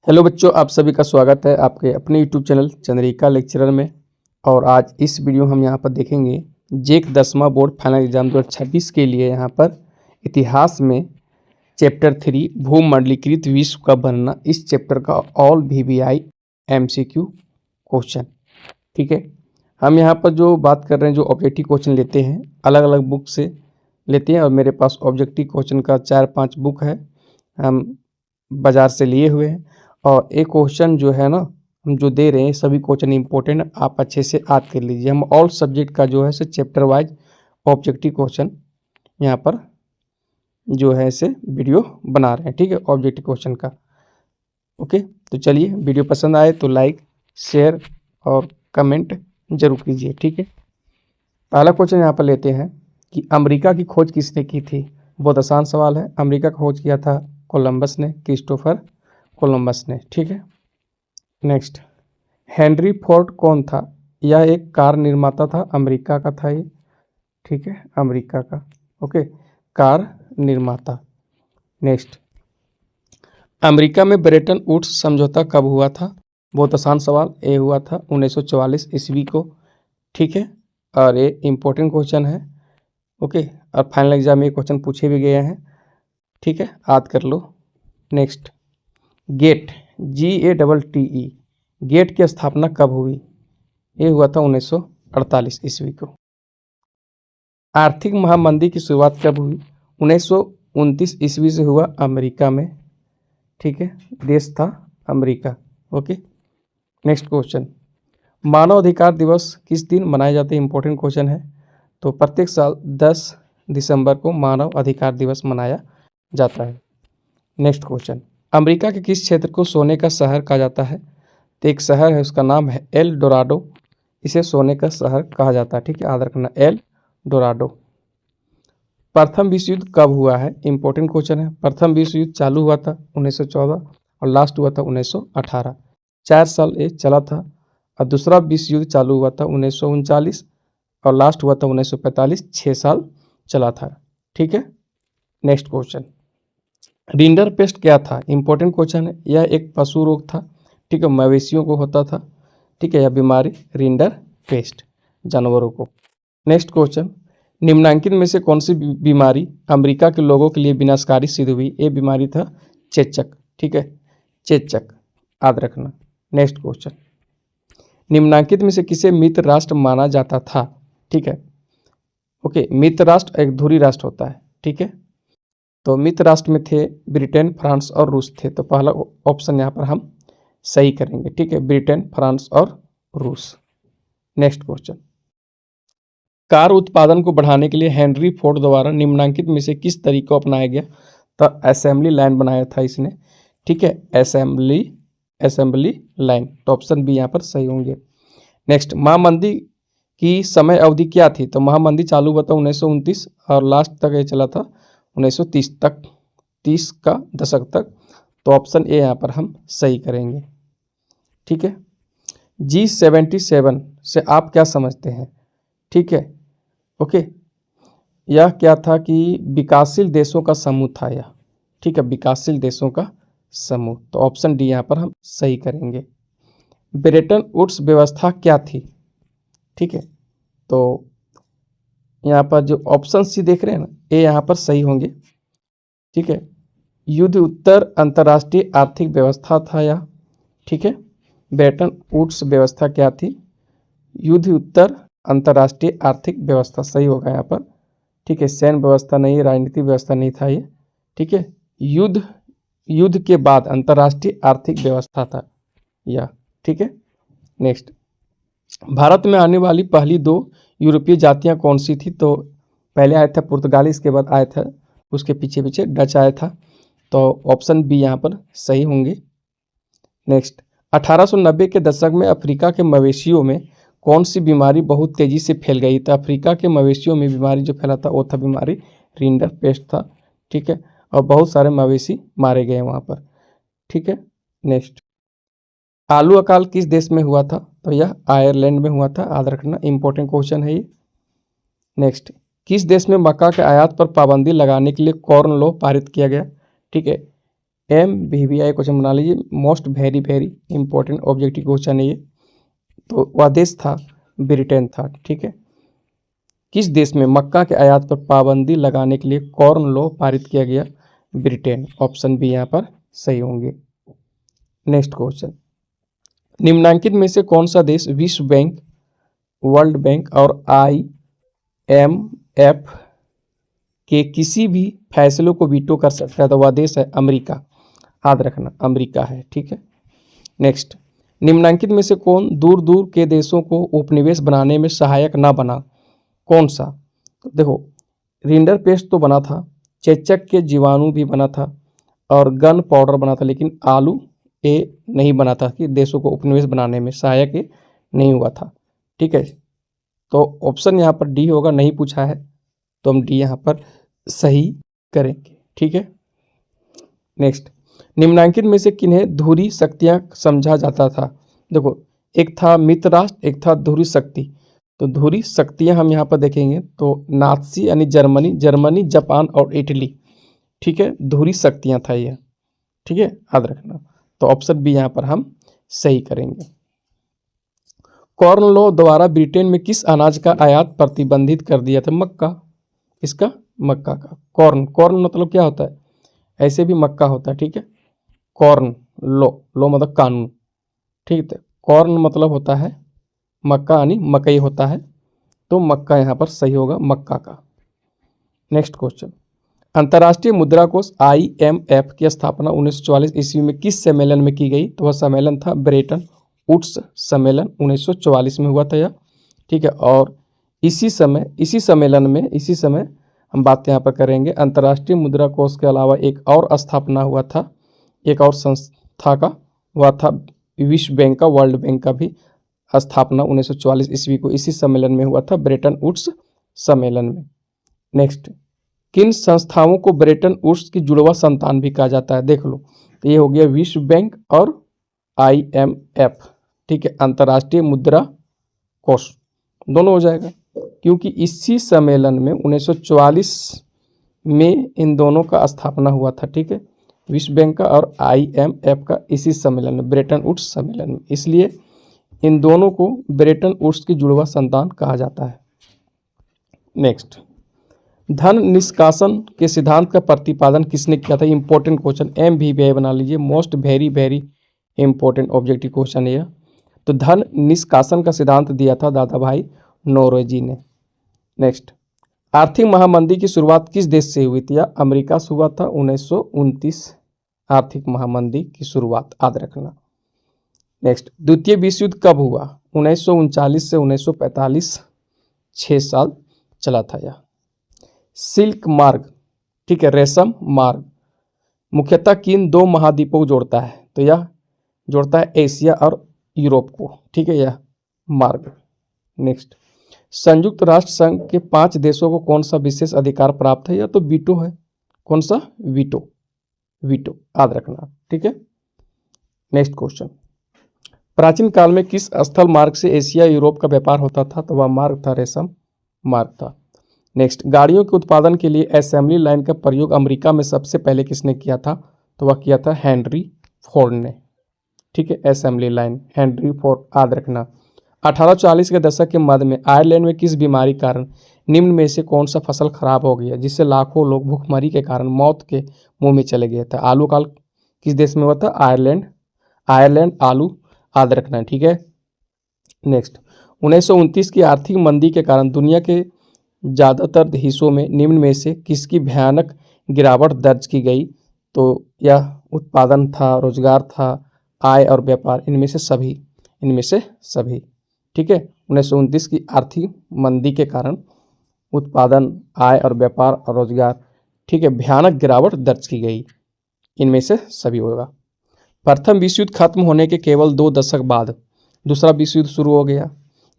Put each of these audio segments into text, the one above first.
Hello बच्चों, आप सभी का स्वागत है आपके अपने यूट्यूब चैनल चंद्रिका लेक्चरर में। और आज इस वीडियो हम यहाँ पर देखेंगे जेक 10वां बोर्ड फाइनल एग्जाम 2026 के लिए यहाँ पर इतिहास में चैप्टर 3 भूमंडलीकृत विश्व का बनना, इस चैप्टर का ऑल VVI MCQ क्वेश्चन। ठीक है, हम यहाँ पर जो बात कर रहे हैं, जो ऑब्जेक्टिव क्वेश्चन लेते हैं अलग अलग बुक से लेते हैं, और मेरे पास ऑब्जेक्टिव क्वेश्चन का 4-5 बुक है, हम बाज़ार से लिए हुए हैं। और एक क्वेश्चन जो है ना, हम जो दे रहे हैं सभी क्वेश्चन इंपॉर्टेंट है, आप अच्छे से याद कर लीजिए। हम ऑल सब्जेक्ट का जो है से चैप्टर वाइज ऑब्जेक्टिव क्वेश्चन यहाँ पर जो है से वीडियो बना रहे हैं। ठीक है, ऑब्जेक्टिव क्वेश्चन का। ओके, तो चलिए, वीडियो पसंद आए तो लाइक, शेयर और कमेंट जरूर कीजिए। ठीक है, पहला क्वेश्चन यहाँ पर लेते हैं कि अमेरिका की खोज किसने की थी। बहुत आसान सवाल है। अमेरिका का खोज किया था कोलंबस ने, क्रिस्टोफर कोलंबस ने। ठीक है, नेक्स्ट, हेनरी फोर्ड कौन था। यह एक कार निर्माता था, अमेरिका का था ये। ठीक है, अमेरिका का। ओके, कार निर्माता। नेक्स्ट, अमेरिका में ब्रेटन वुड्स समझौता कब हुआ था। बहुत आसान सवाल, ये हुआ था 1944 ईस्वी को। ठीक है, और ये इम्पोर्टेंट क्वेश्चन है। ओके, और फाइनल एग्जाम में ये क्वेश्चन पूछे भी गए हैं। ठीक है, याद कर लो। नेक्स्ट, गेट GATTE, गेट की स्थापना कब हुई। ये हुआ था 1948 ईस्वी को। आर्थिक महामंदी की शुरुआत कब हुई। 1929 ईस्वी से हुआ, अमेरिका में। ठीक है, देश था अमेरिका। ओके, नेक्स्ट क्वेश्चन, मानव अधिकार दिवस किस दिन मनाए जाते हैं। इंपॉर्टेंट क्वेश्चन है। तो प्रत्येक साल 10 दिसंबर को मानव अधिकार दिवस मनाया जाता है। नेक्स्ट क्वेश्चन, अमेरिका के किस क्षेत्र को सोने का शहर कहा जाता है। तो एक शहर है, उसका नाम है एल डोराडो, इसे सोने का शहर कहा जाता है। ठीक है, याद रखना, एल डोराडो। प्रथम विश्व युद्ध कब हुआ है। इंपॉर्टेंट क्वेश्चन है। प्रथम विश्व युद्ध चालू हुआ था 1914 और लास्ट हुआ था 1918, 4 साल ये चला था। और दूसरा विश्व युद्ध चालू हुआ था 1939 और लास्ट हुआ था 1945, 6 साल चला था। ठीक है, नेक्स्ट क्वेश्चन, रिंडर पेस्ट क्या था। इंपॉर्टेंट क्वेश्चन है। यह एक पशु रोग था। ठीक है, मवेशियों को होता था। ठीक है, यह बीमारी रिंडर पेस्ट जानवरों को। नेक्स्ट क्वेश्चन, निम्नांकित में से कौन सी बीमारी अमेरिका के लोगों के लिए विनाशकारी सिद्ध हुई। ये बीमारी था चेचक। ठीक है, चेचक, याद रखना। नेक्स्ट क्वेश्चन, निम्नांकित में से किसे मित्र राष्ट्र माना जाता था। ठीक है, ओके, मित्र राष्ट्र एक धुरी राष्ट्र होता है। ठीक है, तो मित्र राष्ट्र में थे ब्रिटेन, फ्रांस और रूस थे। तो पहला ऑप्शन यहाँ पर हम सही करेंगे। ठीक है, ब्रिटेन, फ्रांस और रूस। नेक्स्ट क्वेश्चन, कार उत्पादन को बढ़ाने के लिए हेनरी फोर्ड द्वारा निम्नांकित में से किस तरीके को अपनाया गया। तो असेंबली लाइन बनाया था इसने। ठीक है, असेंबली लाइन। तो ऑप्शन बी यहाँ पर सही होंगे। नेक्स्ट, महामंदी की समय अवधि क्या थी। तो महामंदी चालू हुआ था 1929 और लास्ट तक ये चला था 1930 तक, 30 का दशक तक। तो ऑप्शन ए यहाँ पर हम सही करेंगे। ठीक है, G77 से आप क्या समझते हैं। ठीक है, ओके, यह क्या था कि विकासशील देशों का समूह था यह। ठीक है, विकासशील देशों का समूह। तो ऑप्शन डी यहाँ पर हम सही करेंगे। ब्रेटन वुड्स व्यवस्था क्या थी। ठीक है, तो यहाँ पर जो ऑप्शन सी देख रहे हैं ना, ये यहाँ पर सही होंगे। ठीक है, युद्ध उत्तर अंतर्राष्ट्रीय आर्थिक व्यवस्था था यह। ठीक है, ब्रेटन वुड्स व्यवस्था क्या थी, युद्ध उत्तर अंतर्राष्ट्रीय आर्थिक व्यवस्था सही होगा यहाँ पर। ठीक है, सैन्य व्यवस्था नहीं, राजनीतिक व्यवस्था नहीं था ये। ठीक है, युद्ध के बाद अंतर्राष्ट्रीय आर्थिक व्यवस्था था यह। ठीक है, नेक्स्ट, भारत में आने वाली पहली 2 यूरोपीय जातियां कौन सी थी। तो पहले आया था पुर्तगाली, इसके बाद आया था, उसके पीछे पीछे डच आया था। तो ऑप्शन बी यहाँ पर सही होंगे। नेक्स्ट, 1890 के दशक में अफ्रीका के मवेशियों में कौन सी बीमारी बहुत तेजी से फैल गई। तो अफ्रीका के मवेशियों में बीमारी जो फैला था वो था बीमारी रिंडर पेस्ट था। ठीक है, और बहुत सारे मवेशी मारे गए वहाँ पर। ठीक है, नेक्स्ट, आलू अकाल किस देश में हुआ था। तो यह आयरलैंड में हुआ था, याद रखना, इंपॉर्टेंट क्वेश्चन है ये। नेक्स्ट, किस देश में मक्का के आयात पर पाबंदी लगाने के लिए कॉर्न लॉ पारित किया गया। ठीक है, MVVI क्वेश्चन बना लीजिए, most very very important objective question है ये। तो वह देश था ब्रिटेन था, ठीक है। किस देश में मक्का के आयात पर पाबंदी लगाने के लिए कॉर्न लॉ पारित किया गया? ब्रिटेन। ऑप्शन बी यहाँ पर सही होंगे। नेक्स्ट क्वेश्चन, निम्नलिखित में से कौन सा देश विश्व बैंक, वर्ल्ड बैंक और IMF के किसी भी फैसलों को वीटो कर सकता है? तो वह देश है अमेरिका। याद रखना अमेरिका है, ठीक है। नेक्स्ट, निम्नलिखित में से कौन दूर दूर के देशों को उपनिवेश बनाने में सहायक ना बना? कौन सा? तो देखो, रिंडरपेस्ट तो बना था, चेचक के जीवाणु भी बना था और गन पाउडर बना था, लेकिन आलू ए नहीं बना था कि देशों को उपनिवेश बनाने में सहायक नहीं हुआ था, ठीक है। तो ऑप्शन यहाँ पर डी होगा, नहीं पूछा है तो हम डी यहाँ पर सही करेंगे, ठीक है। नेक्स्ट, निम्नलिखित में से किन्हें धुरी शक्तियाँ समझा जाता था? देखो, एक था मित्र राष्ट्र, एक था धुरी शक्ति। तो धुरी शक्तियाँ हम यहाँ पर देखेंगे तो नाज़ी यानी जर्मनी, जापान और इटली, ठीक है। धुरी शक्तियाँ था यह, ठीक है, याद रखना। तो ऑप्शन बी यहाँ पर हम सही करेंगे। कॉर्न लॉ द्वारा ब्रिटेन में किस अनाज का आयात प्रतिबंधित कर दिया था? मक्का। इसका मक्का का। कॉर्न मतलब क्या होता है? ऐसे भी मक्का होता है, ठीक है। कॉर्न लॉ मतलब कानून, ठीक है। कॉर्न मतलब होता है मक्का यानी मकई होता है, तो मक्का यहाँ पर सही होगा, मक्का का। नेक्स्ट क्वेश्चन, अंतर्राष्ट्रीय मुद्रा कोष IMF की स्थापना 1944 ईस्वी में किस सम्मेलन में की गई? तो वह सम्मेलन था ब्रेटन वुड्स सम्मेलन, 1944 में हुआ था यह, ठीक है। और इसी समय हम बात यहाँ पर करेंगे अंतर्राष्ट्रीय मुद्रा कोष के अलावा एक और स्थापना हुआ था, एक और संस्था का हुआ था विश्व बैंक का, वर्ल्ड बैंक का भी स्थापना 1944 ईस्वी को इसी सम्मेलन में हुआ था, ब्रेटन वुड्स सम्मेलन में। नेक्स्ट, किन संस्थाओं को ब्रेटन वुड्स की जुड़वा संतान भी कहा जाता है? देख लो, तो ये हो गया विश्व बैंक और IMF, ठीक है। अंतर्राष्ट्रीय मुद्रा कोष दोनों हो जाएगा, क्योंकि इसी सम्मेलन में 1944 में इन दोनों का स्थापना हुआ था, ठीक है। विश्व बैंक का और IMF का इसी सम्मेलन में, ब्रेटन वुड्स सम्मेलन में, इसलिए इन दोनों को ब्रेटन वुड्स की जुड़वा संतान कहा जाता है। नेक्स्ट, धन निष्कासन के सिद्धांत का प्रतिपादन किसने किया था? इंपॉर्टेंट क्वेश्चन, MVVI बना लीजिए, most very very important objective question है यह। तो धन निष्कासन का सिद्धांत दिया था दादा भाई नौरोजी ने। नेक्स्ट, आर्थिक महामंदी की शुरुआत किस देश से हुई थी? या अमेरिका से हुआ था 1929 आर्थिक महामंदी की शुरुआत, याद रखना। नेक्स्ट, द्वितीय विश्व युद्ध कब हुआ? 1939 से 1945, 6 साल चला था यह। सिल्क मार्ग, ठीक है, रेशम मार्ग मुख्यतः किन दो महाद्वीपों को जोड़ता है? तो यह जोड़ता है एशिया और यूरोप को, ठीक है, यह मार्ग। नेक्स्ट, संयुक्त राष्ट्र संघ के 5 देशों को कौन सा विशेष अधिकार प्राप्त है? या तो वीटो है। कौन सा? वीटो, याद रखना, ठीक है। नेक्स्ट क्वेश्चन, प्राचीन काल में किस स्थल मार्ग से एशिया यूरोप का व्यापार होता था? तो वह मार्ग था रेशम मार्ग था। नेक्स्ट, गाड़ियों के उत्पादन के लिए असेंबली लाइन का प्रयोग अमेरिका में सबसे पहले किसने किया था? तो वह किया था हेनरी फोर्ड ने, ठीक है। असेंबली लाइन हेनरी फोर्ड, याद रखना। 1840 के दशक के मध्य में आयरलैंड में किस बीमारी के कारण निम्न में से कौन सा फसल खराब हो गया, जिससे लाखों लोग भूखमरी के कारण मौत के मुंह में चले गए थे? आलू काल किस देश में हुआ था? आयरलैंड आलू, याद रखना, ठीक है। नेक्स्ट, 1929 की आर्थिक मंदी के कारण दुनिया के ज़्यादातर हिस्सों में निम्न में से किसकी भयानक गिरावट दर्ज की गई? तो यह उत्पादन था, रोजगार था, आय और व्यापार, इनमें से सभी, ठीक है। 1929 की आर्थिक मंदी के कारण उत्पादन, आय और व्यापार और रोजगार, ठीक है, भयानक गिरावट दर्ज की गई, इनमें से सभी होगा। प्रथम विश्व युद्ध खत्म होने के केवल 2 दशक बाद दूसरा विश्व युद्ध शुरू हो गया,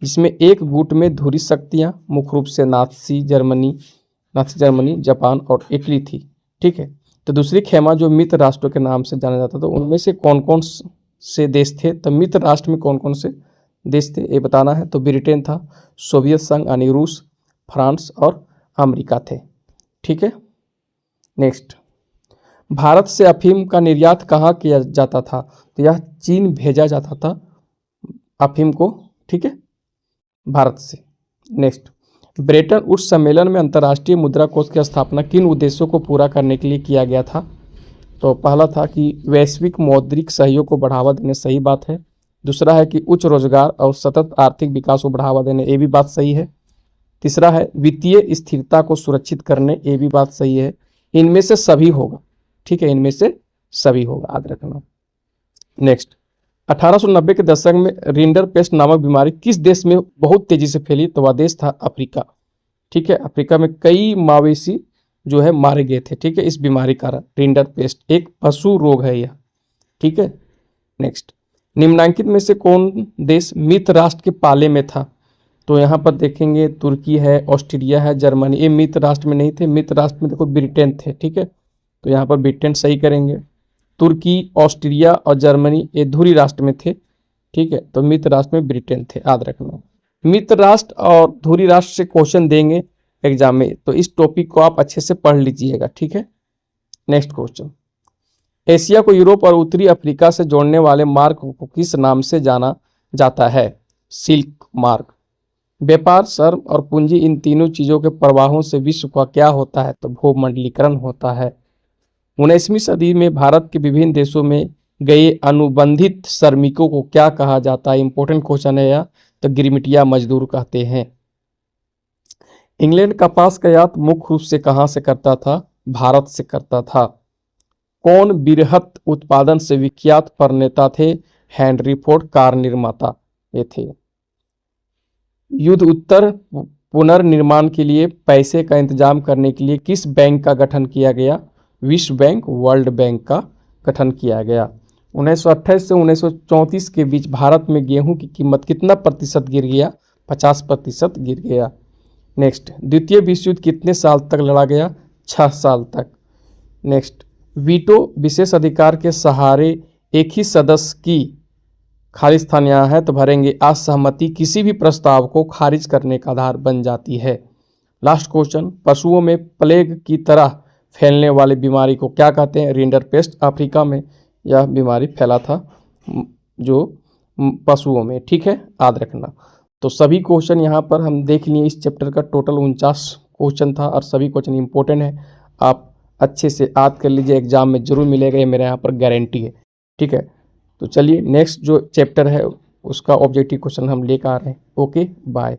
जिसमें एक गुट में धुरी शक्तियाँ मुख्य रूप से नाज़ी जर्मनी, जापान और इटली थी, ठीक है। तो दूसरी खेमा जो मित्र राष्ट्रों के नाम से जाना जाता था, तो उनमें से कौन कौन से देश थे? तो मित्र राष्ट्र में कौन कौन से देश थे ये बताना है। तो ब्रिटेन था, सोवियत संघ यानी रूस, फ्रांस और अमेरिका थे, ठीक है। नेक्स्ट, भारत से अफीम का निर्यात कहाँ किया जाता था? तो यह चीन भेजा जाता था अफीम को, ठीक है, भारत से। नेक्स्ट, ब्रेटन वुड्स सम्मेलन में अंतर्राष्ट्रीय मुद्रा कोष की स्थापना किन उद्देश्यों को पूरा करने के लिए किया गया था? तो पहला था कि वैश्विक मौद्रिक सहयोग को बढ़ावा देने, सही बात है। दूसरा है कि उच्च रोजगार और सतत आर्थिक विकास को बढ़ावा देने, ये भी बात सही है। तीसरा है वित्तीय स्थिरता को सुरक्षित करने, ये भी बात सही है। इनमें से सभी होगा, ठीक है, इनमें से सभी होगा, याद रखना। नेक्स्ट, 1890 के दशक में रिंडरपेस्ट नामक बीमारी किस देश में बहुत तेजी से फैली? तो वह देश था अफ्रीका, ठीक है। अफ्रीका में कई मवेशी जो है मारे गए थे, ठीक है, इस बीमारी का कारण। रिंडरपेस्ट एक पशु रोग है यह, ठीक है। नेक्स्ट, निम्नलिखित में से कौन देश मित्र राष्ट्र के पाले में था? तो यहाँ पर देखेंगे तुर्की है, ऑस्ट्रेलिया है, जर्मनी। ये मित्र राष्ट्र में नहीं थे, मित्र राष्ट्र में देखो ब्रिटेन थे, ठीक है, तो यहाँ पर ब्रिटेन सही करेंगे। तुर्की, ऑस्ट्रेलिया और जर्मनी ये धुरी राष्ट्र में थे, ठीक है, तो मित्र राष्ट्र में ब्रिटेन थे, याद रखना। मित्र राष्ट्र और धुरी राष्ट्र से क्वेश्चन देंगे एग्जाम में, तो इस टॉपिक को आप अच्छे से पढ़ लीजिएगा, ठीक है। नेक्स्ट क्वेश्चन, एशिया को यूरोप और उत्तरी अफ्रीका से जोड़ने वाले मार्ग को किस नाम से जाना जाता है? सिल्क मार्ग। व्यापार, श्रम और पूंजी, इन तीनों चीजों के प्रवाहों से विश्व का क्या होता है? तो भूमंडलीकरण होता है। 19वीं सदी में भारत के विभिन्न देशों में गए अनुबंधित श्रमिकों को क्या कहा जाता है? इंपॉर्टेंट क्वेश्चन है यह, तो गिरमिटिया मजदूर कहते हैं। इंग्लैंड कपास का आयात मुख्य रूप से कहां से करता था? भारत से करता था। कौन बृहत उत्पादन से विख्यात प्रणेता थे? हेनरी फोर्ड, कार निर्माता ये थे। युद्ध उत्तर पुनर्निर्माण के लिए पैसे का इंतजाम करने के लिए किस बैंक का गठन किया गया? विश्व बैंक, वर्ल्ड बैंक का गठन किया गया। 1928 से 1934 के बीच भारत में गेहूं की कीमत कितना प्रतिशत गिर गया? 50% गिर गया। नेक्स्ट, द्वितीय विश्व युद्ध कितने साल तक लड़ा गया? 6 साल तक। नेक्स्ट, वीटो विशेष अधिकार के सहारे एक ही सदस्य की, खाली स्थान यहाँ है तो भरेंगे, असहमति किसी भी प्रस्ताव को खारिज करने का आधार बन जाती है। लास्ट क्वेश्चन, पशुओं में प्लेग की तरह फैलने वाली बीमारी को क्या कहते हैं? रिंडरपेस्ट। अफ्रीका में यह बीमारी फैला था जो पशुओं में, ठीक है, याद रखना। तो सभी क्वेश्चन यहाँ पर हम देख लिए। इस चैप्टर का टोटल 49 क्वेश्चन था और सभी क्वेश्चन इंपॉर्टेंट है, आप अच्छे से याद कर लीजिए, एग्जाम में जरूर मिलेगा, ये मेरे यहाँ पर गारंटी है, ठीक है। तो चलिए नेक्स्ट जो चैप्टर है उसका ऑब्जेक्टिव क्वेश्चन हम लेकर आ रहे हैं। Okay, bye.